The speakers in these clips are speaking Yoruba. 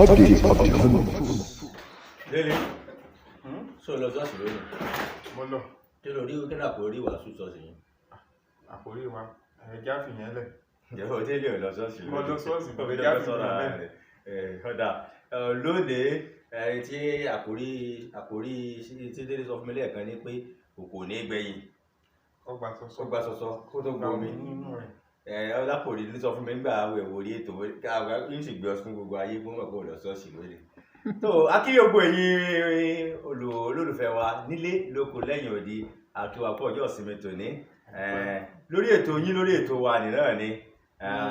Update update home. Lélẹ̀ sọ lọ sọ́ọ̀sì lónìí. Mo lọ. Kí ló rí kí náà kò rí wàásù sọ́ọ̀sì yìí? Àkórí wa ẹja fìyẹn lẹ̀. Ìjọba ò tẹ́lẹ̀ lọ sọ́ọ̀sì lónìí. Mo lọ sọ́ọ̀sì tó fi ẹja dẹ́gbẹ́ sọ́ra fìyẹn rẹ̀. lẹ̀. Ọ̀dà lónìí tí àkórí tí délé sọ fún mi lẹ́ẹ̀kan ní pé kòkò ní gbẹ̀yìn. Ó gba sọ́sọ́ kó tó gbomi. Ọlápòrí ló sọ fún mi nígbà àwẹ̀ wòrí ètò yìí sì gbé ọ fún gbogbo ayé gbọ́n mọ̀ kó lọ sọ́ọ̀sì lónìí. tó akíyògbò ẹ̀yin olólùfẹ́ wa nílé lóko lẹ́yìn òdi àkíwàpọ̀ ọjọ́ ìsinmi tòní lórí ètò yín lórí ètò wa nìran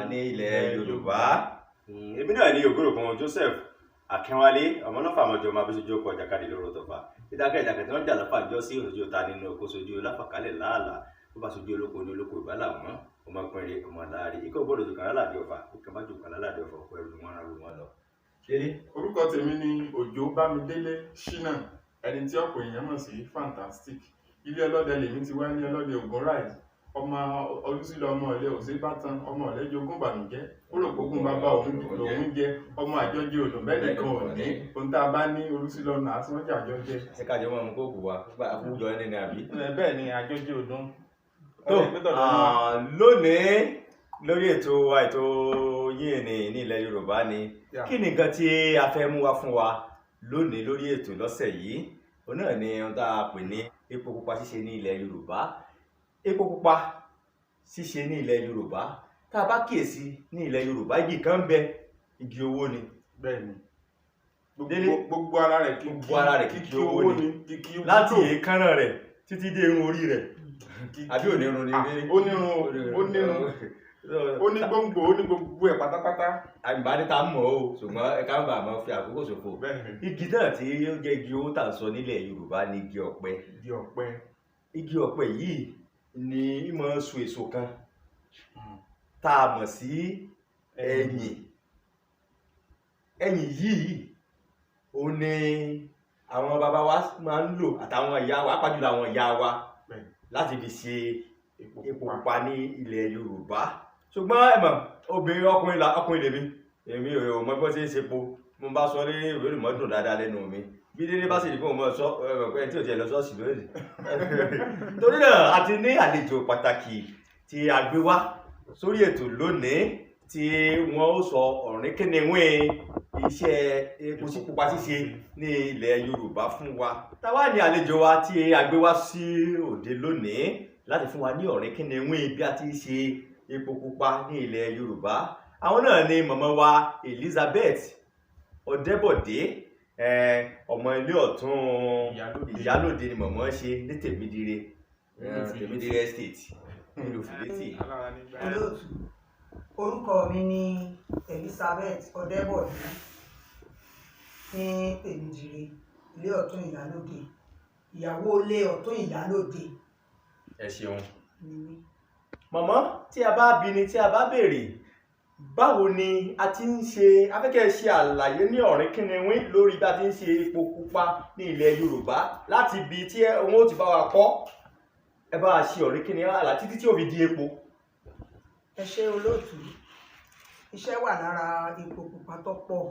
ní ilẹ̀ Yorùbá. Èmi náà ní ògbóròkan Joseph Akínwálé ọmọ náà fàmọjọ máa bí sojú ọkọ jàkadì lóró tọfà ìdákẹ́ ìdákẹ́ tí wọ́n jà lọ́fà jọ sí òṣojú ta nínú oko sojú láfàkálẹ̀ láàlà bó bá sojú olóko ní olóko ìbálà wọn ọmọkùnrin ọmọ láàrin ikọ̀ gbọ́dọ̀ jù kan lálàdé ọ̀fà ikọ̀ bá jù kan lálàdé ọ̀fà ọ̀pọ̀ ẹrù wọn rárú wọn lọ. Orúkọ tèmi ni Òjó Bámidélé Ṣínà, ẹni tí ọ̀pọ̀ èèyàn mọ̀ sí Fantastic. Ilé ọlọ́dẹ lèmi ti wá ní ọlọ́dẹ Ògùn ráìdì. Ọmọ olùsílẹ̀ ọmọ ọ̀lẹ́ òsínbátan ọmọ ọ̀lẹ́ jogún bànújẹ́ kúròpógún bàbá òun jẹ ọmọ àjọjẹ odò bẹ́ẹ̀ nìkan ò ní ohun tá a bá ní olùsílẹ̀ ọ̀nà àsìwọ́jà àjọjẹ. ṣé ká jẹ mọ́ ọmọ kóòkù wa àkójọ ẹni ní àbí. bẹ́ẹ̀ ni àjọjẹ odò. Lónìí lórí ètò wa ètò yín ní ilẹ̀ Yorùbá ni kí ni nǹkan tí a fẹ́ mú wá fún wa lónìí lórí ètò lọ́sẹ̀ yìí òun náà ni ohun tá a pè ní epo pupa ṣíṣe ní ilẹ̀ Yorùbá. Epo pupa ṣíṣe ní ilẹ̀ Yorùbá tá a bá kíyèsí ní ilẹ̀ Yorùbá igi kan ń bẹ igi owó ni. Bẹ́ẹ̀ni gbogbo ara rẹ̀ kìkì owó ni láti èékánná rẹ̀ títí dé irun orí rẹ̀ àbí onírun ni. Ó ní gbòǹgbò ó ní gbogbo ẹ̀ pátápátá. Àgbàdìta mọ̀ ọ́ ṣùgbọ́n ẹ̀ka ń bà máa fi àkókò ṣòfò. Igi náà tí ó jẹ́ igi owó tà ń sọ nílẹ̀ Yorùbá ni igi ọ̀pẹ. Igi ọ̀pẹ yìí ni ìmọ̀ so èso kan tá a mọ̀ sí ẹ̀yìn. Ẹ̀yìn yìí ó ní àwọn bàbá wa máa ń lò àtàwọn ìyá wa pàjùlọ àwọn ìyá wa láti fi ṣe epo pupa ní ilẹ̀ Yorùbá. Ṣùgbọ́n ẹ̀mọ̀ obìnrin ọkùnrin èmi ò mọ bí wọ́n ṣe ń ṣe epo mo bá sọ ní ìwé ìmọ̀dùn dáadáa lẹ́nu mi bí délé bá sì rí fún ọmọ sọ ẹ̀rọ tí ò tiẹ̀ lọ sọ́ọ̀sì lónìí. Torí náà a ti ní àlejò pàtàkì tí a gbé wá sórí ètò lónìí tí wọ́n ó sọ ọ̀rìn kínníwín iṣẹ́ epo pupa ṣíṣe ní ilẹ̀ Yorùbá fún wa. Táwa ní àlejò wa tí a gbé wá sí òde lónìí láti fún wa ní ọ̀rìn kínníwín bí a ti ṣe epo pupa ní ilẹ̀ Yorùbá. Àwọn náà ni màmá wa Elizabeth Ọdẹ́bọ̀dé ọmọ ilé ọ̀tún ìyálòde ni màmá ṣe ní Tèmídire estate nílùú Fiditi. Olóòtú orúkọ mi ni Elizabeth Ọdẹ́bọ̀dé ní Tèmídire ilé ọ̀tún ìyálòde ìyàwó ilé ọ̀tún ìyálòde. Ẹ ṣeun. Màmá tí a bá bi ni tí a bá béèrè báwo ni a ti ń ṣe afẹ́kẹ́ ṣe àlàyé ní ọ̀rìn kínníwín lórí bí a ti ń ṣe epo pupa ní ilẹ̀ Yorùbá láti ibi tí wọ́n ó ti bá wa kọ́ ẹ bá wa ṣe ọ̀rìn kínníwín àlà títí tí ó fi di epo. Ẹ ṣé olóòtú, iṣẹ́ wà lára epo pupa tó pọ̀.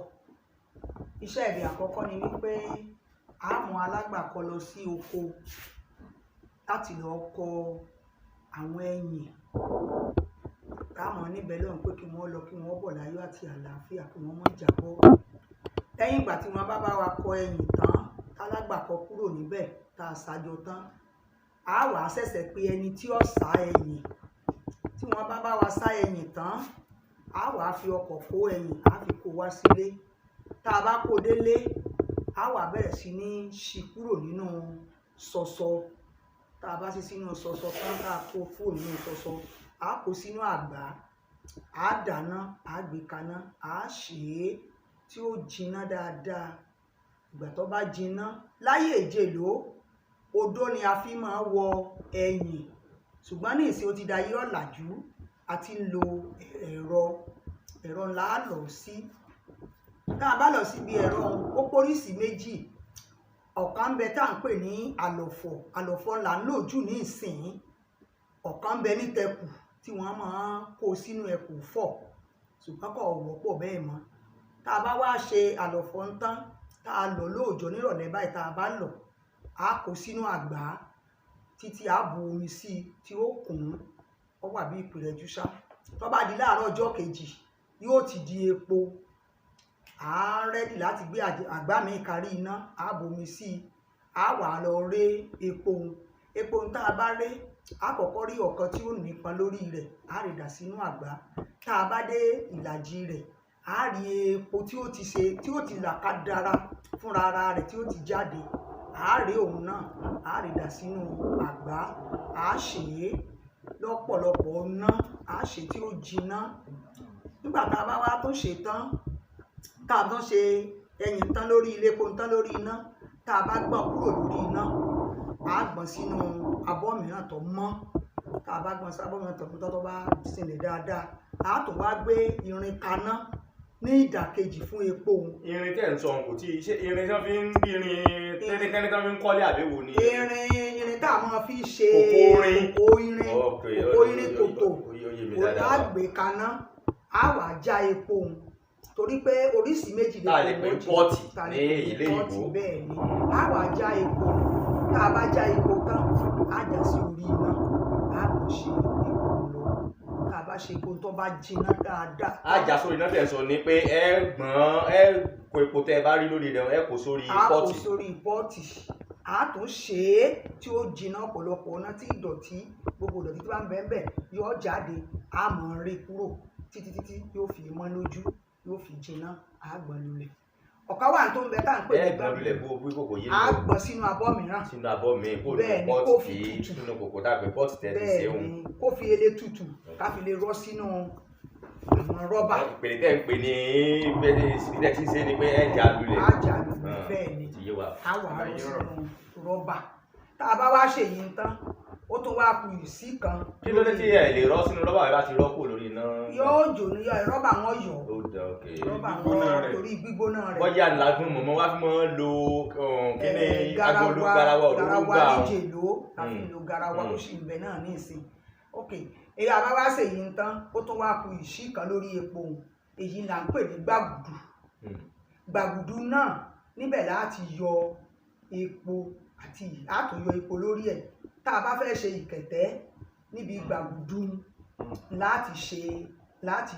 Iṣẹ́ ìrìn àkọ́kọ́ ni wípé a mú alágbàkọ lọ sí oko láti lọ kọ àwọn ẹyìn káwọn níbẹ̀ lọ́hùn pé kí wọ́n lọ kí wọ́n bọ̀ láyọ̀ àti àlàáfíà kí wọ́n mọ̀ jábọ́. Lẹ́yìn ìgbà tí wọ́n bá wa kọ ẹyìn tán tálágbàkọ kúrò níbẹ̀ tá a ṣàjọ tán a wà á ṣẹ̀ṣẹ̀ pé ẹni tí ó sá ẹyìn. Tí wọ́n bá wa sá ẹyìn tán a wà á fi ọkọ̀ kó ẹyìn a fi kó wá sílé. Tá a bá kó délé a wà bẹ̀rẹ̀ sí ní ṣí kúrò nínú ṣọṣọ. Tá a bá ṣí sínú ṣọṣọ tán tá a kó kúrò nínú ṣọṣọ a kó sínú àgbá a dáná a gbé kaná a ṣe é tí ó jiná dáadáa. Ìgbà tó bá jiná láyé ìjèlò odó ni a fi máa wọ ẹyìn ṣùgbọ́n ní ìsìn ó ti dayé ọ̀làjú a ti ń lo ẹ̀rọ ńlá lọ sí. Tá a bá lọ síbi ẹ̀rọ ó póríṣi méjì ọ̀kan ń bẹ tá à ń pè ní àlọ̀fọ̀ là ń lò jù ní ìsìn ọ̀kan ń bẹ ní tẹkù tí wọ́n máa kó sínú ẹkù fọ̀ ṣùgbọ́n kò wọ́pọ̀ bẹ́ẹ̀ mọ́. tá a bá wá ṣe àlọ̀fọ̀ ń tán tá a lọ̀ lóòjọ́ nírọ̀lẹ́ báyìí tá a bá lọ̀ á kó sínú àgbá títí a bu omi sí i tí ó kùn ó wà bí ìpìrẹ́jú ṣá tó bá di láàárọ̀ ọjọ́ kejì yóò ti di epo à á rẹ́dì láti gbé àgbá mi kárí iná á bomi sí i á wà lọ ré epo tá a bá ré á kọ́kọ́ rí ọ̀kan tí ó nípọn lórí rẹ̀ á rè dà sínú àgbá tá a bá dé ìlàjì rẹ̀ á rí epo tí ó ti là ká dára fúnra ara rẹ̀ tí ó ti jáde á rè òun náà á rè dà sínú àgbá á ṣe é lọ́pọ̀lọpọ̀ ná á ṣe tí ó jiná nígbà tá a bá wá tó ṣe tán tá a tán ṣe ẹyìn tán lórí ilé epo tán lórí iná tá a bá gbọ̀n kúrò lórí iná á gbọ̀n sínú abọ́ mìíràn tó mọ́ tá a bá gbọ̀n sí abọ́ mìíràn tó mọ́ tó bá sinlẹ̀ dáadáa á tó wá gbé irin kaná ní ìdàkejì fún epo. Irin tẹ́ ń sọ kò tí ṣe irin tí wọ́n fi ń bí irin tẹ́nikẹ́ni tí wọ́n fi ń kọ́lé àbẹ̀wò ni. Irin tá a máa fi ṣe kòkó irin kòtò kò lágbè kaná á wà já epo torí pé oríṣìí méjì lè pè pọ́ọ̀tì ní ilé ìbò bẹ́ẹ̀ ni á wà já epo tá a bá já epo tán á já sí orí iná á lọ ṣe epo lọ tá a bá ṣe epo tó bá jiná dáadáa. á já sórí iná tẹ̀ sọ ni pé ẹ kó epo tẹ́ ẹ bá rí lórí rẹ̀ ẹ kó sórí pọ́ọ̀tì. á kó sórí pọ́ọ̀tì á tún ṣe é tí ó jiná ọ̀pọ̀lọpọ̀ ọ̀nà tí ìdọ̀tí gbogbo ìdọ̀tí tí wọ́n ń bẹ́ẹ̀ bẹ́ẹ̀ yóò jáde á mọ̀ rí kúrò títí yóò fi mọ́ lójú yóò fi jiná àgbọn lulẹ̀ ọ̀ká wà tó ń bẹ tá à ń pè ní gbàgbé kòkò yìí àgbọn sínú abọ́ mìíràn sínú abọ́ mi kó ní pọ́ọ̀tì sínú kòkò tàbí pọ́ọ̀tì tẹ̀lé sí òun kó fi ele tútù ká fi lè rọ́ sínú àwọn rọ́bà. ìpèlè tẹ́ ń pè ní bẹ́ẹ̀ tí ṣe ni pé ẹ̀já lulẹ̀ bẹ́ẹ̀ ni á wà á rọ́ sínú rọ́bà tá a bá wá ṣèyí tán ó tún wá ku ìsí kan. kí ló dé tí ẹ lè rọ́ sínú rọ́bà bá ti rọ́ kúrò lórí iná. yóò jò ní rọ́bà wọn yọ. ó dà ok. rọ́bà wọn torí gbígbóná rẹ̀. bọ́jà làágùn mọ̀mọ́ wá fi máa ń lo kíní agolo garawa òdòdó gbà wọn. níjèló àfi lo garawa ó sì ń bẹ náà ní ìsìn. ok èyí àbáwá ṣèyí ń tán ó tún wá ku ìsí kan lórí epo èyí là ń pè ní gbàgùdù. gbàgùdù náà níbẹ̀ láti yọ epo àti àtúnyọ epo lórí ẹ̀ tá a bá fẹ́ ṣe ìkẹ̀tẹ́ níbi gbàgùdù láti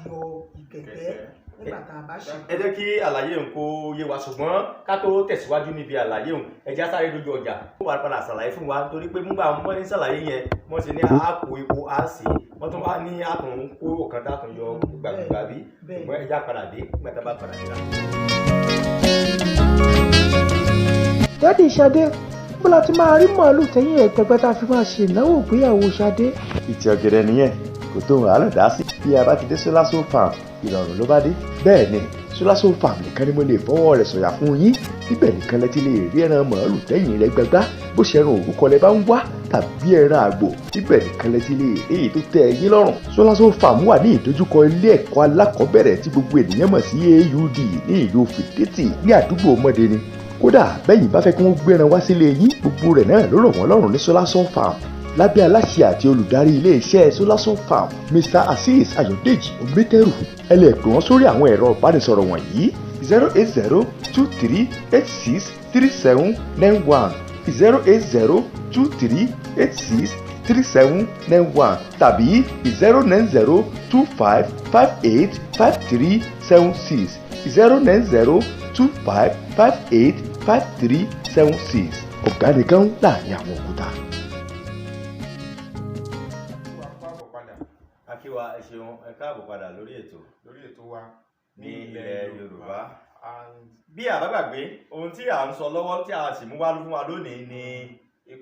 yọ ìkẹ̀tẹ́ nígbà tá a bá ṣe. ẹ jẹ́ kí àlàyé òun kó yé wa ṣùgbọ́n ká tó tẹ̀síwájú níbi àlàyé òun ẹ jẹ́ sáré lójú ọjà ó wà padà ṣàlàyé fún wa torí pé nígbà wọ́n ní ṣàlàyé yẹn wọ́n ti ní àpò epo àṣì wọ́n tún wá ní àtún kó ọ̀kan tá a tún yọ gbàgbà bí ṣùgbọ́n ẹ jẹ́ padà dé nígbà tá a bá padà dé náà. Dádì Ṣadé bó la ti máa rí màálù tẹ́yìn ẹ̀gbẹ́gbẹ́ tá a fi máa ṣe ìnáwó ìgbéyàwó Ṣadé. ìtì ọ̀gẹ̀dẹ̀ nìyẹn kò tó wàhálà dá sí. bí a bá ti dé Solaso Farm ìrọ̀rùn ló bá dé. bẹ́ẹ̀ ni Solaso Farm nìkan ni mo lè fọwọ́ rẹ̀ sọ̀yà fún yín. níbẹ̀ nìkan lẹ ti lè rí ẹran màálù tẹ́yìn rẹ̀ gbẹgbá bó ṣe ẹran òrúkọ lẹ bá ń wá tàbí ẹran àgbò. níbẹ̀ nìkan lẹ ti lè rí èyí tó tẹ́ ẹ̀yin lọ́rùn. Solaso Farm wà ní ìdojúkọ ilé ẹ̀kọ́ alákọ̀ọ́bẹ̀rẹ̀ tí gbogbo ènìyàn mọ̀ sí AUD ní ìlú Fiditi ní àdúgbò Mọ́dẹni. kódà bẹ́yìn bá fẹ́ kí wọ́n gbéran wá sílé yín gbogbo rẹ̀ náà ló rọ̀ wọ́n lọ́rùn ní Solaso Farm lábẹ́ aláṣẹ àti olùdarí iléeṣẹ́ Solaso Farm Mr. Azeez Ayọ̀dèjì Omítẹ́rù. ẹ lè pè wọ́n sórí àwọn ẹ̀rọ ìbánisọ̀rọ̀ wọ̀nyí 08023863791 08023863791 tàbí 09025585376 09025585376 ọ̀gá nìkan láàrin àwọn òkúta. akíwa ẹ ṣeun ẹ káàbọ̀ padà lórí ètò wa ní ilẹ̀ Yorùbá. bí a bá gbàgbé ohun tí à ń sọ lọ́wọ́ tí a sì mú wá fún wa lónìí ni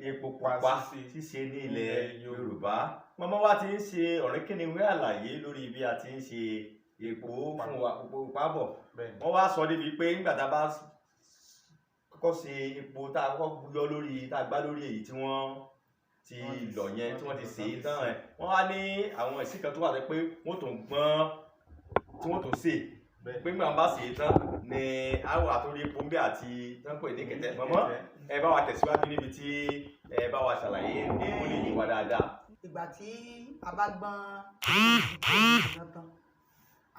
epo pupa ṣíṣe ní ilẹ̀ Yorùbá. mọ́mọ́ wa ti ń ṣe ọ̀rẹ́kìnìwé àlàyé lórí bí a ti ń ṣe epo fún wa pupa bọ̀. wọ́n wá sọ débi pé nígbà tá a bá kọ́kọ́ ṣe epo tá a kọ́kọ́ yọ lórí tá a gbá lórí èyí tí wọ́n ti lọ yẹn tí wọ́n ti sè é tán ẹ̀ wọ́n wá ní àwọn ìsìn kan tó wà pé wọ́n tó ń gbọ́n tí wọ́n tó sè pé nígbà wọn bá sè é tán ni àwọn àtúndì epo ń bẹ àti tán pè ní kẹ̀tẹ́ mọ́mọ́ ẹ bá wa tẹ̀síwájú níbi tí ẹ bá wa ṣàlàyé epo lè yí wa dáadáa. ìgbà tí a bá gbọ́n tán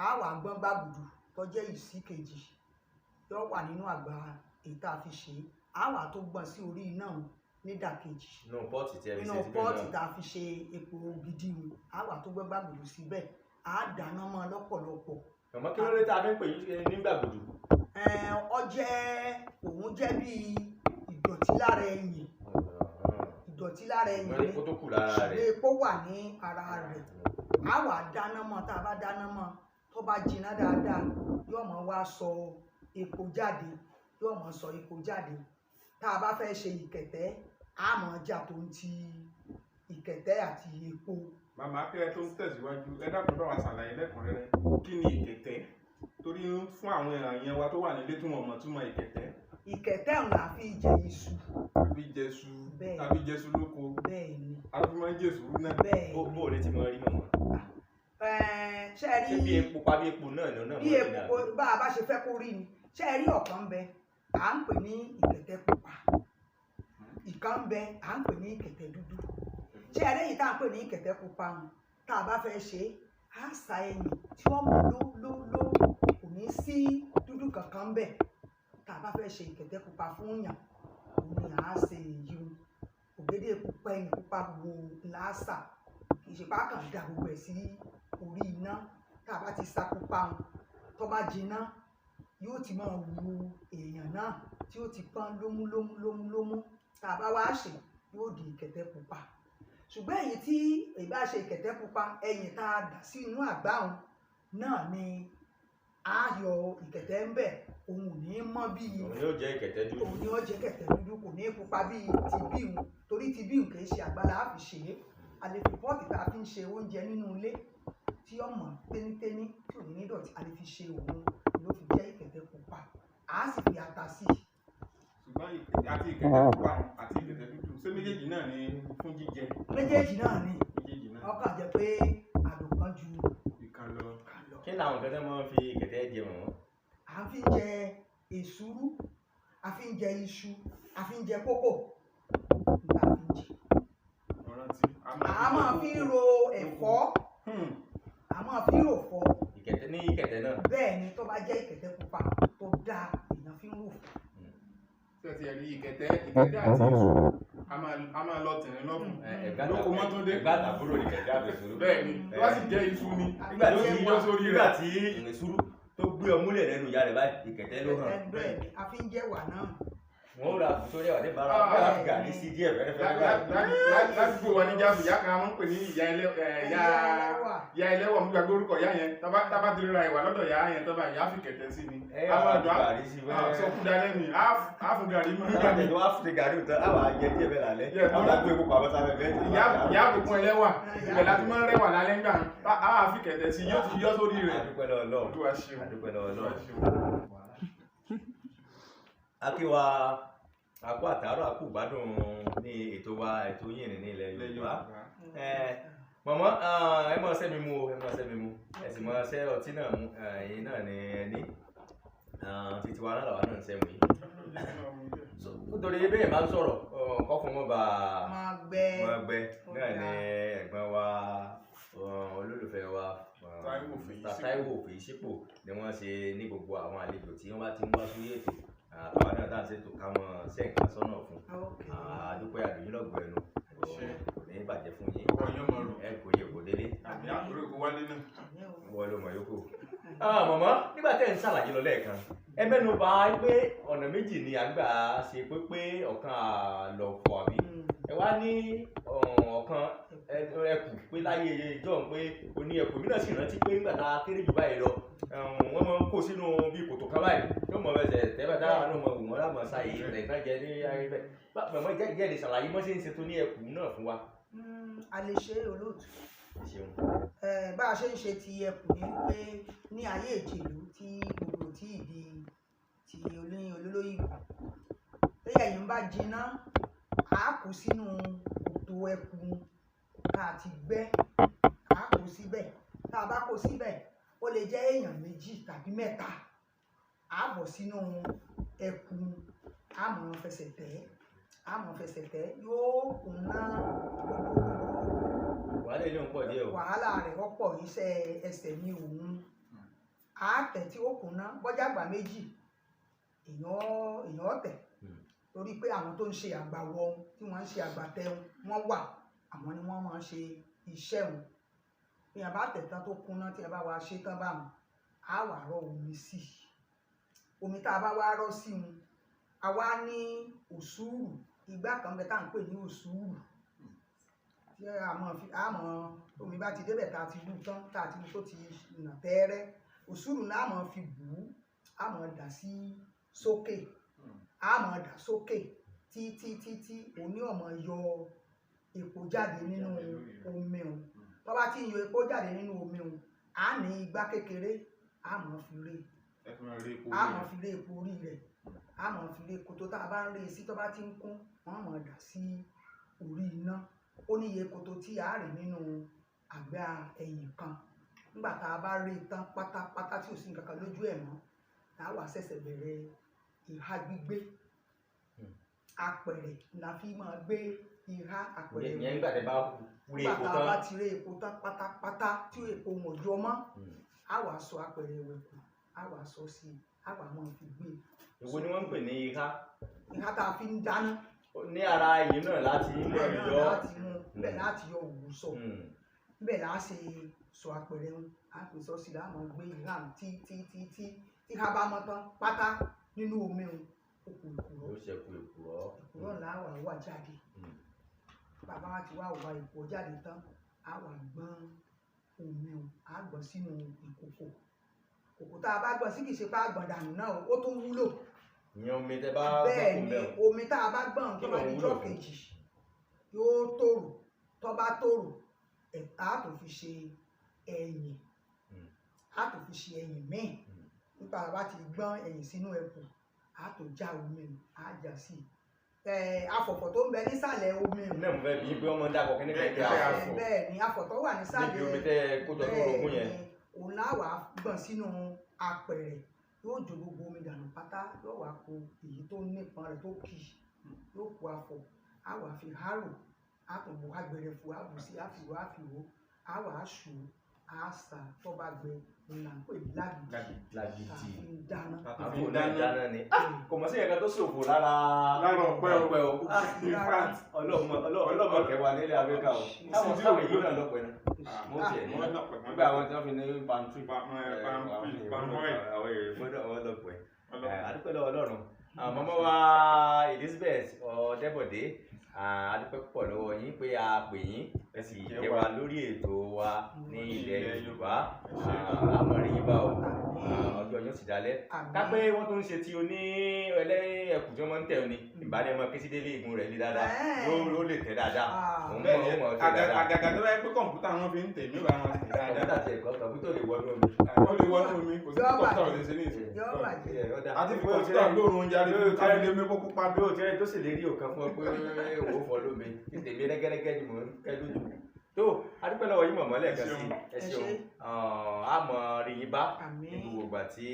a wà gbọ́n gbàgùdù tó jẹ́ ìsí kejì yóò wà nínú àgbá èyí tá a fi ṣe á wà tó gbọ̀n sí orí iná nídàkejì nínú pọ́ọ̀tì tí ẹ fi ṣe nínú síbẹ̀ pọ́ọ̀tì náà. tá a fi ṣe epo gidi á wà tó gbẹ́gbà gbòdò síbẹ̀ á dáná mọ́ lọ́pọ̀lọpọ̀. Màmá kí ló dé tá a fi ń pè yín nígbàgbọ́dọ̀? Òun jẹ́ bí ìdọ̀tí lára ẹyìn ìdọ̀tí lára ẹyìn Wọ́n ní kó tó kù lára ṣùgbọ́n rẹ̀. epo wà ní ara rẹ̀ á wà dáná mọ́ tá a bá dáná mọ́ tó bá jiná dáadáa yóò mọ̀ wá sọ epo jáde tá a bá fẹ́ ṣe ìkẹ̀tẹ́ á mọ̀ jà tó ń ti ìkẹ̀tẹ́ àti epo. Màmá kẹ́ tó ń tẹ̀síwájú ẹ dákun bá wa ṣàlàyé lẹ́kùnrẹ́rẹ́ kí ni ìkẹ̀tẹ́ torí fún àwọn èèyàn wa tó wà nílé tí wọ́n mọ̀ túmọ̀ ìkẹ̀tẹ́. Ìkẹ̀tẹ́ ọ̀hún là fi jẹ iṣu. àfi jẹṣu àfi jẹṣu lóko. Bẹ́ẹ̀ni. àfi máa ń jẹṣu náà. Bẹ́ẹ̀ni. Bó o lè ti mọ rí mọ̀mọ́. Ṣé rí bí epo pa bí epo náà ni bí epo bá a bá ṣe fẹ́ kó rí ni ṣé rí ọ̀kan bẹ à ń pè ní ìkẹ̀tẹ́ pupa ìkan bẹ à ń pè ní ìkẹ̀tẹ́ dúdú ṣé rí èyí tá à ń pè ní ìkẹ̀tẹ́ pupa tá a bá fẹ́ ṣe á sa ẹyìn tí wọ́n mú ló kò ní sí dúdú kankan bẹ̀ tá a bá fẹ́ ṣe ìkẹ̀tẹ́ pupa fún yàn òun ni à á ṣe èyí ògèdè pupa ẹyìn pupa gbogbo làásà kì í ṣe pákàn dà gbogbo ẹ̀ sí orí iná tá a bá ti sa pupa tó bá jiná yóò ti máa wu èèyàn náà tí ó ti pọ́n lómú tá a bá wá ṣe yóò di ìkẹ̀tẹ́ pupa ṣùgbọ́n èyí tí èyí bá ṣe ìkẹ̀tẹ́ pupa ẹyìn tá a dà sí inú àgbá òun náà ni a yọ ìkẹ̀tẹ́ ń bẹ̀ òun ò ní mọ́ bíi òun yóò jẹ́ ìkẹ̀tẹ́ dúdú. òun yóò jẹ́ ìkẹ̀tẹ́ dúdú kò ní pupa bíi ti bíhun torí ti bíhun kì í ṣe àgbàlá á fi ṣe é àlèfi pọ́ọ̀tì tá a fi ń ṣe oúnjẹ nínú ilé tí ọmọ téníténí tí ò ní ní dọ̀tí a lè fi ṣe òun ló fi jẹ́ ìkẹ̀tẹ́ pupa a sì fi ata sí i. ṣùgbọ́n àti ìkẹ̀tẹ́ pupa àti ìkẹ̀tẹ́ dúdú ṣé méjèèjì náà ni fún jíjẹ. méjèèjì náà ni méjèèjì náà. ọkàn jẹ́ pé àlòkan ju ìkan lọ. kí làwọn nǹkan tẹ́ máa ń fi ìkẹ̀tẹ́ jẹ mọ́? à ń fi jẹ èsúrú a fi ń jẹ iṣu a fi ń jẹ kókò nígbà fi ń jẹ. a máa fi ro ẹ̀fọ́ a máa fi rò fọ́. ìkẹ̀tẹ́ ní ìkẹ̀tẹ́ náà. bẹ́ẹ̀ ni tó bá jẹ́ ìkẹ̀tẹ́ pupa tó dáa èèyàn fi ń rò fọ́. tí ẹ ti rí ìkẹ̀tẹ́ àti iṣu a máa lọ tẹ̀rín lọ́fún. lóko mọ́tòdé. ẹ̀gbá àtàbúrò ní ìkẹ̀tẹ́ àbẹ̀sùrù. bẹ́ẹ̀ ni tó bá sì jẹ́ iṣu ni nígbà rẹ̀. tí ìrìnsúrú tó gbé ọmúlẹ̀ lẹ́nu ìyá rẹ̀ báyìí ìkẹ̀tẹ́ ló hàn. bẹ́ẹ̀ ni a fi ń jẹ́ wà náà. wọ́n rà sórí ẹ̀wà ní bàrà bẹ́ẹ̀ fi gàrí sí díẹ̀ fẹ́rẹ́fẹ́rẹ́ báyìí. ládùúgbò wa ní jáàmù ìyá kan máa ń pè ní ìyá ẹlẹ́wà mú gbàgbé orúkọ ìyá yẹn tábà ti ra ìwà lọ́dọ̀ ìyá yẹn tọ́ba ìyá fi kẹ̀tẹ́ sí ni. ẹ wá fi gàrí sí bẹ́ẹ̀ sọkú dalẹ́ ni á fún gàrí mọ́. nígbà tí wọ́n á fi gàrí tán àwọn àjẹ díẹ̀ bẹ́ẹ̀ lálẹ́ àwọn àgbẹ̀ kó pamọ́ sábẹ́ bẹ́ẹ̀. ìyá àbùkún ẹlẹ́wà ibẹ̀ láti máa ń rẹwà lálẹ́ ńgbà á fi kẹ̀tẹ́ sí yóò ti yọ sórí rẹ̀. adúpẹ́ lọ́wọ́ Ọlọ́run. adúpẹ́ lọ́wọ́ Ọlọ́run. akíwa àkó àtàárọ̀ àkó ìgbádùn ní ètò wa ètò yìnyín ní ilẹ̀ Yorùbá. mọ̀mọ́ ẹ mọ̀ ṣẹ́ mi mú o ẹ mọ̀ ṣẹ́ mi mú ẹ sì mọ̀ ṣẹ́ ọtí náà mú ẹ̀yin náà ní ẹni títí wa náà làwa náà ń ṣẹ́ mu yìí. nítorí bẹ́ẹ̀ máa ń sọ̀rọ̀ kọ́ fún wọn bá máa gbẹ náà ní ẹ̀gbọ́n wa olólùfẹ́ wa Táíwò Fèyísípò ni wọ́n ṣe ní gbogbo àwọn àlejò tí wọ́n bá ti ń wá sórí ètò àtàwọn náà dáhùn ṣètò káwọn ṣẹ́ǹkà sọ́nà fún àdúpẹ́ àdúyìn lọ́gbọ̀ọ́ ẹnu kò ní bàjẹ́ fún yín ẹ kò yẹ kò délé wọ́n ló mọ̀ yókù. mọ̀mọ́ nígbà tẹ́ ń ṣàlàyé lọ lẹ́ẹ̀kan ẹ mẹ́nu bà pé ọ̀nà méjì ni à ń gbà ṣe pé ọ̀kan àlọ́fọ̀ àbí ẹ wá ní ọ̀kan ẹkù pé láyé ìjọ pé oní ẹkù mi náà sì rántí pé nígbà tá a kéré jù báyìí lọ wọ́n máa ń kó sínú bí kòtò kan báyìí yóò mọ̀ bẹ́sẹ̀ tẹ́lẹ̀ dáhà ló mọ̀ wọ́n lámọ̀ sáyé rẹ̀ náà jẹ́ ní ayé bẹ́ẹ̀ mọ̀mọ́ jẹ́ lè ṣàlàyé mọ́ sí ń ṣe tó ní ẹkù náà fún wa. a lè ṣe olóòtú bá a ṣe ń ṣe ti ẹkù ní pé ní ayé ìjèlú tí gbogbo tí ìdí ti olóyin olólóyìnbó lẹ́yìn bá jiná a kó sínú kòtò ẹkù tá a ti gbẹ́ a kó síbẹ̀ tá a bá kó síbẹ̀ ó lè jẹ́ èèyàn méjì tàbí mẹ́ta a bọ̀ sínú ẹkù a mọ̀ fẹsẹ̀ tẹ̀ yóò kùn náà wàhálà ilé ń pọ̀ díẹ̀ o. wàhálà rẹ̀ wọ́pọ̀ iṣẹ́ ẹsẹ̀ ní òun àátẹ̀ tí ó kùnà bọ́jà àgbà méjì èèyàn tẹ̀ torí pé àwọn tó ń ṣe àgbàwọ̀ ohun tí wọ́n ń ṣe àgbàtẹ̀ wọn wà àwọn ni wọ́n máa ń ṣe iṣẹ́ wọn bí a bá tẹ̀ tán tó kùnà tí a bá wá ṣe tán báwọn á wà rọ omi sí omi tá a bá wá rọ sí wọn a wá ní òṣùrù ìgbà kan bẹ tá à ń pè ní òṣùrù tí àmọ́ omi bá ti débẹ̀ tá a ti lù tán tá a ti lù tó ti nà tẹ́ẹ́rẹ́ òṣùrù náà àmọ́ fi bù ú àmọ́ dà sí sókè àmọ́ dà sókè tí òní ọmọ yọ epo jáde nínú omi òun tó bá ti yọ epo jáde nínú omi òun á ní igbá kékeré àmọ́ fi ré epo orí rẹ̀ àmọ́ fi ré kòtò tá a bá ń ré sí tó bá ti ń kún wọ́n mọ̀ dà sí orí iná ó níye kòtò tí a rè nínú àgbá ẹ̀yìn kan nígbà tá a bá rí tán pátápátá tí ò sí nǹkan kan lójú ẹ̀ mọ́ tá a wà ṣẹ̀ṣẹ̀ bẹ̀rẹ̀ ìhà gbígbé apẹ̀rẹ̀ la fi máa gbé ìhà apẹ̀rẹ̀ yẹn nígbà tí bá rí epo tán nígbà tá a bá ti rí epo tán pátápátá tí epo wọn jọ mọ́ a wà sọ apẹ̀rẹ̀ wẹ̀ kù a wà sọ sí a wà máa fi gbé. èwo ni wọ́n ń pè ní ìhà. ìhà tá a fi ń dáná. ní ara yìí náà láti ilé ìjọ bẹ́ẹ̀ láti yọ òwú sọ bẹ́ẹ̀ láti ṣe sọ apẹ̀rẹ̀ wọn a pè sọ sí láwọn gbé ìhà tí ìhà bá mọ́ tán pátá nínú omi wọn ó kù ìkùrọ̀ ó ṣẹ̀kù ìkùrọ̀ làwọn wà jáde bàbá wa ti wá wà ìkùrọ̀ jáde tán a wà gbọ́n omi wọn a gbọ́n sínú ìkòkò kòkò tá a bá gbọ́n sí kì í ṣe pé àgbọ̀n dànù náà ó tún wúlò ìyẹn omi tẹ bá bẹ́ẹ̀ ni omi tá a bá gbọ́n tó bá níjọ́ kejì yóò tòrò tó bá tòrò á tó fi ṣe ẹ̀yìn á tó fi ṣe ẹ̀yìn míì nípa bá ti gbọ́n ẹ̀yìn sínú ẹ̀kù á tó já omi á já sí afọ̀fọ̀ tó ń bẹ nísàlẹ̀ omi náà mo fẹ́ bí pé ọmọ dàpọ̀ kí ní kẹ́kẹ́ afọ̀ bẹ́ẹ̀ ni afọ̀tọ̀ wà nísàlẹ̀ níbi omi tẹ kójọ tó rogún yẹn òun láwà gbọ̀n sínú apẹ̀rẹ̀ yóò jó gbogbo omi dànù pátá yóò wá kó èyí tó nípọn rẹ̀ tó kì yóò kó afọ á wà fi hárò á tó bu agbẹrẹ fún á bù sí àfìwò àfìwò á wà á ṣù á sà tó bá gbẹ ìlànà pé lágìdì dáná àbí dáná ni kò mọ̀ sí ẹ̀ka tó ṣòfò lára ọ̀pẹ o ọlọ́mọ kẹwàá nílẹ̀ Amẹ́ríkà o táwọn èyí náà lọ́pẹ́ náà mo tiẹ̀ ní nígbà àwọn tí wọ́n fi ní pantry àwọn èrè gbọ́dọ̀ wọn lọ́pẹ́ àdúpẹ́ lọ́wọ́ Ọlọ́run màmá wa Elizabeth Ọ̀dẹ́bọ̀dé àdúpẹ́ púpọ̀ lọ́wọ́ yín pé a pè yín ẹ sì jẹ́ wa lórí ètò wa ní ilẹ̀ Yorùbá àmọ̀rí yín bá o ọjọ́ yóò sì dalẹ̀ kápẹ́ wọ́n tó ń ṣe tí o ní ẹlẹ́ẹ̀kú tí wọ́n máa ń tẹ̀ ọ́ ni ìbálẹ̀ ọmọ késídélé igun rẹ̀ ní dáadáa ló lè tẹ̀ dáadáa òun mọ̀ ọ́ tẹ̀ dáadáa. àgàgà tó bá yẹ pé kọ̀ǹpútà wọn fi ń tẹ̀ mí bá wọn tẹ̀ dáadáa. kọ̀ǹpútà tẹ̀ kọ̀ǹpútà lè wọnú omi. ó lè wọnú omi kò sí kọ̀ǹpútà ò lè ṣe ní ìsìn. àti fi kọ̀ǹpútà lóorun oúnjẹ àti fi kábílé mi kó pupa bí o tẹ́ tó sì lè rí òkan fún ọ pé òun fọ lómi tèmi rẹ́gẹ́rẹ́gẹ́ ni mò ń kẹ́ lójú tó adúpẹ́ lọ́wọ́ yín mọ̀mọ́ lẹ́ẹ̀kan sí ẹ ṣeun àmọ́ rí yín bá ní gbogbo ìgbà tí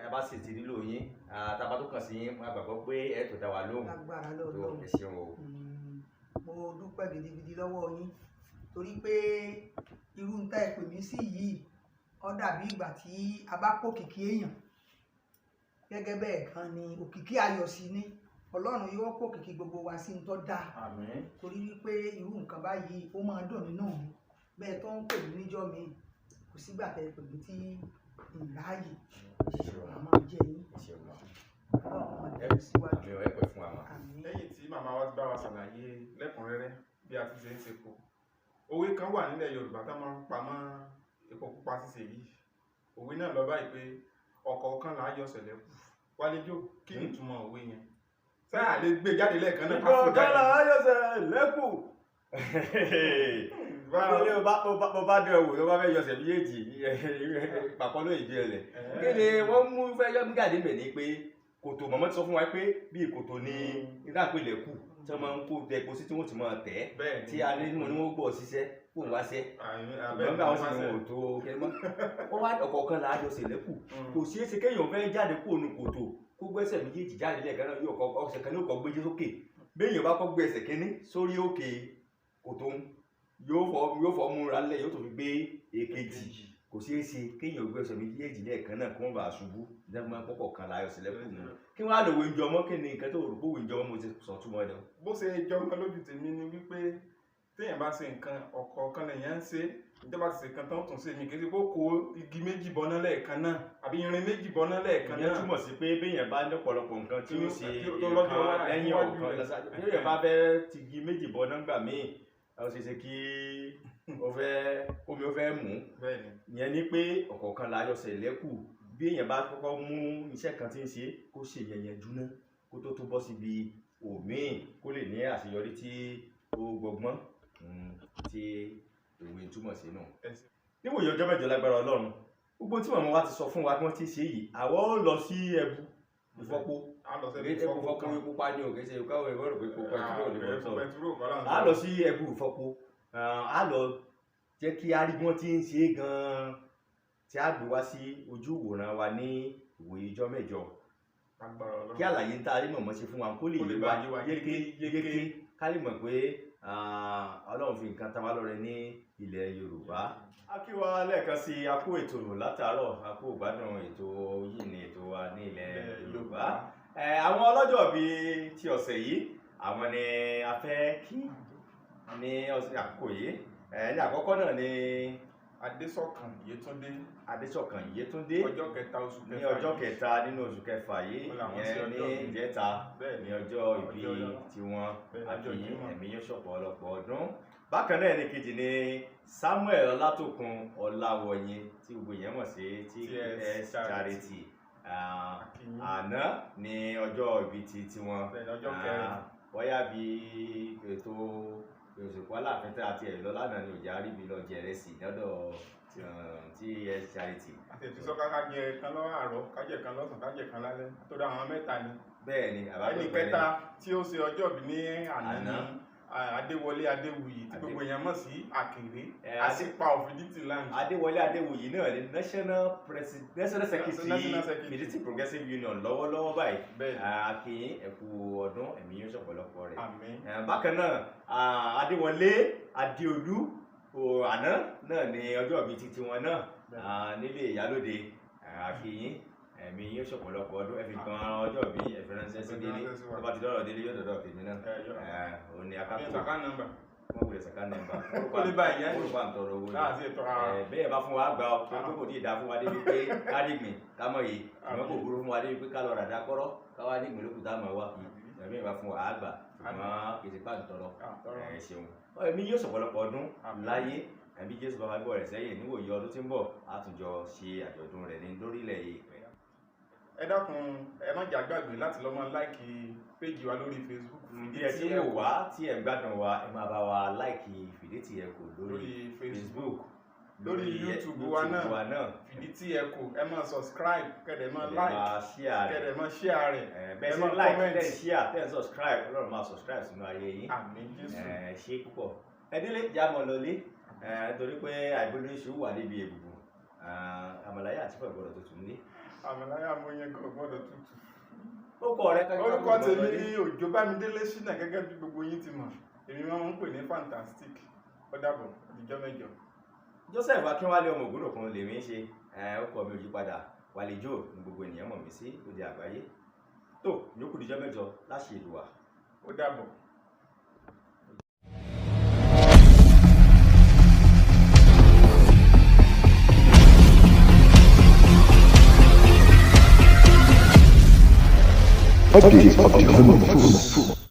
ẹ bá sì ti nílò yín tàbá tó kàn sí yín a gbàgbọ́ pé ẹ tó dá wa lóhùn tó ẹ ṣeun o. mo dúpẹ́ gidigidi lọ́wọ́ yín torí pé irú ń tá ẹ pè mí sí yìí ó dàbí ìgbà tí a bá pò kìkì èèyàn gẹ́gẹ́ bẹ́ẹ̀ kan ni òkìkí ayọ̀ sí ní Ọlọ́run yóò pò kìkì gbogbo wa sí ń tọ́ dáa torí wípé irú nǹkan báyìí ó máa dùn nínú mi bẹ́ẹ̀ tó ń pè mí níjọ́ mi kò sígbà tẹ́ pè mí tí ìráyè àmọ́ jẹ́ yín lẹ́yìn tí màmá wa ti bá wa ṣàlàyé lẹ́kùnrẹ́rẹ́ bí a ti ṣe ń ṣepo òwe kan wà nílẹ̀ Yorùbá tá máa ń pa mọ́ epo pupa ṣíṣe yìí òwe náà lọ báyìí pé ọ̀kọ̀ọ̀kan là á yọ ṣẹ̀lẹ̀ kù Wálejò kí ni ìtumọ̀ òwe yẹn sáà lè gbé jáde lẹ́ẹ̀kan náà pàṣẹ jáde. ọ̀kọ̀ọ̀kan là á yọ ṣẹ̀lẹ̀ kù bó bá dé ọwọ́ tó bá fẹ́ yọ ṣẹ̀ méjèèjì pàpọ̀ lóye ìdí ẹ̀lẹ̀ kí ni wọ́n mú fẹ́ yọ jáde mẹ́ ní pé kòtò mọ̀mọ́ ti sọ fún wa pé bí kòtò ni ìdápẹ̀lẹ̀ kù tí wọ́n máa ń kó epo sí tí wọ́n ti máa tẹ̀ tí a ní mọ̀ ní wọ́n gbọ́ ṣiṣẹ́ kó wá ṣẹ́ ṣùgbọ́n bá wọn sì ní wọn ò tó kẹ́mọ́ wọ́n wá ọ̀kọ̀ọ̀kan là á yọ ṣẹ̀lẹ̀ kù kò sí èsì kéèyàn fẹ́ jáde kó nu kòtò kó gbẹ́sẹ̀ méjèèjì jáde lẹ́ẹ̀kan náà yóò kọ́ ọ̀sẹ̀ kan ní òkò gbé sókè béèyàn bá kọ́ gbé ẹsẹ̀ kínní sórí òkè kòtò yóò fọ́ múra lẹ̀ yóò tó fi gbé èkejì kò kò ṣeé ṣe kéèyàn gbé ẹsẹ̀ méjèèjì lẹ́ẹ̀kan náà kí wọ́n bá ṣubú dáná pọ̀pọ̀ kan láyọ̀ sílẹ̀ kù mú kí wọ́n á lò wíńjọ mọ́ kí ni nǹkan tó rò pé wíńjọ mọ́ mo ti sọ túmọ̀ ẹ̀. bó ṣe jọmọ lójú tèmi ni wípé téèyàn bá ṣe nǹkan ọ̀kọ̀ọ̀kan lèèyàn ń ṣe ìjọba ti ṣe nǹkan tán tún ṣe mí kí n ṣe kó kó igi méjì bọ́ná lẹ́ẹ̀kan náà àbí irin méjì bọ́ná lẹ́ẹ̀kan náà. ìyẹn túmọ̀ sí pé béèyàn bá ní ọ̀pọ̀lọpọ̀ nǹkan tí ó ṣe nǹkan lẹ́yìn ọ̀kan béèyàn bá fẹ́ ti igi méjì bọ́ná gbà míì ó ṣe ṣe kí omi ó fẹ́ mú ìyẹn ni pé ọ̀kọ̀ọ̀kan la yọ̀sẹ̀ lẹ́kù bí èèyàn bá kọ́kọ́ mú iṣẹ́ kan tí ń ṣe kó ṣe yẹ̀yẹ̀ dúná kó tó bọ́ síbi òmíì kó lè ní àṣeyọrí tí ó gbọgbọ́n tí òwe túmọ̀ sí nù. níwòye ọjọ́ mẹ́jọ lágbára Ọlọ́run gbogbo tí màmá wa ti sọ fún wa bí wọ́n ti ṣe yìí àwọ̀ ó lọ sí ẹbu ìfọ́pó ẹbu ìfọ́pó epo pa ní òkè ṣe káwọ́ ẹ̀rọ rẹ̀ pé epo pẹtiró ní wọ́n sọ̀rọ̀ á lọ sí ẹbu ìfọ́pó á lọ jẹ́ kí a rí bí wọ́n ti ń ṣe gan-an tí a gbé wá sí ojú ìwòran wa ní ìwòye ọjọ́ mẹ́jọ kí àlàyé ń ta rí mọ̀mọ́ ṣe fún wa kó lè yé wa yéké ká lè mọ̀ pé Ọlọ́run fi nǹkan ta wá lọ́rẹ ní ilẹ̀ Yorùbá. a kí wa lẹ́ẹ̀kan sí a kú ètò látàárọ̀ a kú ìgbádùn ètò yìí ní ètò wa ní ilẹ̀ Yorùbá. àwọn ọlọ́jọ́ bíi ti ọ̀sẹ̀ yìí àwọn ni a fẹ́ kí ní ọ̀sẹ̀ àkókò yìí ní àkọ́kọ́ náà ni Adésọ̀kan Yétúndé ọjọ́ kẹta nínú oṣù kẹfà yìí ìyẹn ní ìjẹta ní ọjọ́ ìbí tiwọn àti ẹ̀mí yóò ṣọ̀pọ̀ ọlọ́pọ̀ ọdún. bákan náà ní kejì ni Samuel Ọlátòkun Ọláwọ̀yìn tí gbogbo èèyàn mọ̀ sí TS Charity àná ní ọjọ́ ìbí tiwọn wáyà bí ètò òṣèpá Aláàfin tí a ti ẹ̀ lọ lánàá ni òjá rí mi lọ jẹrẹ sí lọ́dọ̀ TS Charity. àti ètò sọ́ká ká jẹ kan lọ́wọ́ àárọ̀ ká jẹ kan lọ́sàn ká jẹ kan lálẹ́ tó dá àwọn mẹ́ta ni. bẹ́ẹ̀ ni ẹni kẹta tí ó ṣe ọjọ́ ìbí ní àná Adéwọlé Adéwuyì tí gbogbo èèyàn mọ̀ sí Àkèré àṣìpa Fiditi land. Adéwọlé Adéwuyì náà ni national secretary Fiditi Progressive Union lọ́wọ́lọ́wọ́ báyìí akin ẹ̀kú ọdún ẹ̀mí yóò ṣọ̀pọ̀lọpọ̀ rẹ̀. bákan náà Adéwọlé Adéolú àná náà ni ọjọ́ ìbí titi wọn náà nílé Ìyálóde akin ẹ̀mí yóò ṣọ̀pọ̀lọpọ̀ ọdún ẹ̀fì kan ọjọ́ bí ẹ̀fì ránṣẹ́ sí délé tó bá ti dọ́rọ̀ délé yóò dọ̀dọ̀ tèmi náà òun ni akápò wọ́n wulẹ̀ sàkà nọ́mbà orúkọ àtọ̀rọ̀ owó bẹ́ẹ̀ bá fún wa gbà ọ́ pé kò tí ì dá fún wa débi pé kádìgbìn kámọ̀ yìí ìwọ́n kò burú fún wa débi pé ká lọ ràdá kọ́rọ́ káwá dìgbìn lókùtà mọ̀ wá kì í ẹ̀mí ìbá fún wa àgbà ṣùgbọ́n kì í ti pàǹ tọrọ ṣeun ẹ̀mí yóò ṣọ̀pọ̀lọpọ̀ ọdún láyé ẹ̀mí Jésù bàbá gbọ́ rẹ̀ sẹ́yìn níwòye ọdún tí ń bọ̀ àtúnjọ ṣe àjọ̀dún rẹ̀ ní lórílẹ̀ yìí. ẹ dákun ẹ má jà gbàgbé láti lọ máa láìkì péjì wa lórí Facebook. bí ẹ ti ń wò wá tí ẹ ń gbádùn wa ẹ máa bá wa láìkì Fiditi Echo lórí Facebook lórí YouTube wa náà Fiditi Echo ẹ máa subscribe kẹdẹ máa like kẹdẹ máa share rẹ̀ bẹ́ẹ̀ máa like tẹ́ share tẹ́ subscribe Ọlọ́run máa subscribe sínú ayé yín. àmín Jésù. ṣé púpọ̀ ẹdílé jámọ̀ lọlé torí pé àìgbóni iṣu wà níbi èbùbù àmàlàyé àti fún ìgbọ́dọ̀ tuntun ní. àmàlàyé àmúyẹn kan gbọ́dọ̀ tutù. orúkọ tèmi ní Òjó Bámidélé Ṣínà gẹ́gẹ́ bí gbogbo yín ti mọ̀ èmi máa ń pè ní fantastic ó dàbọ̀ ọjọ́ mẹ́jọ. Joseph Akínwálé ọmọ Ògúndòkun lèmi ń ṣe ọkọ mi ò yí padà Wálé-Jò ní gbogbo ènìyàn mọ̀ mí sí òde àgbáyé tó yòókù díjọ́ mẹ́jọ láṣẹ Èdùà ó dàbọ̀. Update of the home of food.